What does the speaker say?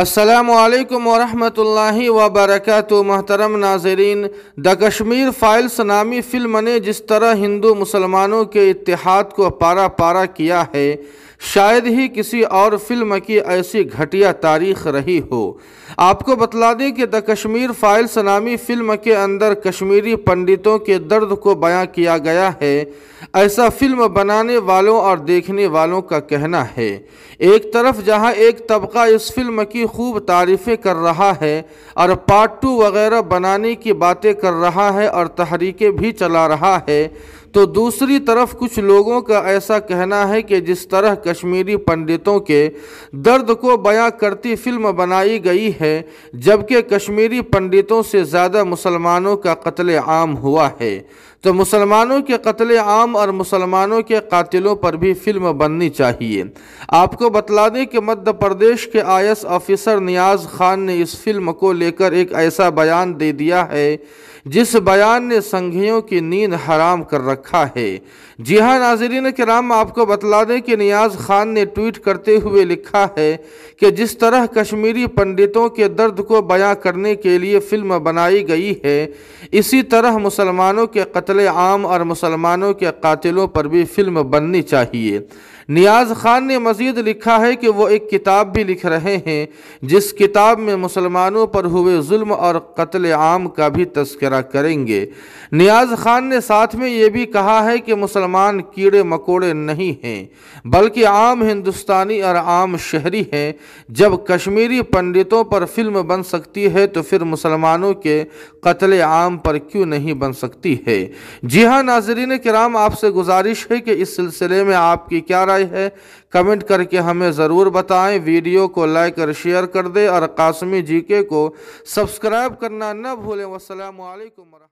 अस्सलामुअलैकुम वरहमतुल्लाहि वबरकातुहू। महतरम नाज़रीन, द कश्मीर फाइल्स नामी फ़िल्म ने जिस तरह हिंदू मुसलमानों के इत्तेहाद को पारा पारा किया है, शायद ही किसी और फिल्म की ऐसी घटिया तारीख रही हो। आपको बतला दें कि द कश्मीर फाइल्स नामी फ़िल्म के अंदर कश्मीरी पंडितों के दर्द को बयां किया गया है, ऐसा फिल्म बनाने वालों और देखने वालों का कहना है। एक तरफ जहां एक तबका इस फिल्म की खूब तारीफ़ें कर रहा है और पार्ट 2 वगैरह बनाने की बातें कर रहा है और तहरीकें भी चला रहा है, तो दूसरी तरफ कुछ लोगों का ऐसा कहना है कि जिस तरह कश्मीरी पंडितों के दर्द को बयां करती फिल्म बनाई गई है, जबकि कश्मीरी पंडितों से ज़्यादा मुसलमानों का कत्ल आम हुआ है, तो मुसलमानों के कत्ल आम और मुसलमानों के कातिलों पर भी फिल्म बननी चाहिए। आपको बतला दें कि मध्य प्रदेश के IAS ऑफिसर नियाज़ खान ने इस फिल्म को लेकर एक ऐसा बयान दे दिया है जिस बयान ने संघियों की नींद हराम कर रखा है। जी हाँ नाज़रीन किराम, आपको बतला दें कि नियाज़ खान ने ट्वीट करते हुए लिखा है कि जिस तरह कश्मीरी पंडितों के दर्द को बयां करने के लिए फ़िल्म बनाई गई है, इसी तरह मुसलमानों के कत्ल आम और मुसलमानों के कातिलों पर भी फिल्म बननी चाहिए। नियाज़ खान ने मज़ीद लिखा है कि वो एक किताब भी लिख रहे हैं जिस किताब में मुसलमानों पर हुए जुल्म और कत्ल आम का भी तज़किरा करेंगे। नियाज़ खान ने साथ में ये भी कहा है कि मुसलमान कीड़े मकोड़े नहीं हैं, बल्कि आम हिंदुस्तानी और आम शहरी हैं। जब कश्मीरी पंडितों पर फिल्म बन सकती है तो फिर मुसलमानों के कत्ल आम पर क्यों नहीं बन सकती है। जी हाँ नाज़रीन किराम, आपसे गुजारिश है कि इस सिलसिले में आपकी क्या राय है, कमेंट करके हमें ज़रूर बताएं। वीडियो को लाइक और शेयर कर दें और कासमी GK को सब्सक्राइब करना न भूलें। वस्सलामु अलैकुम।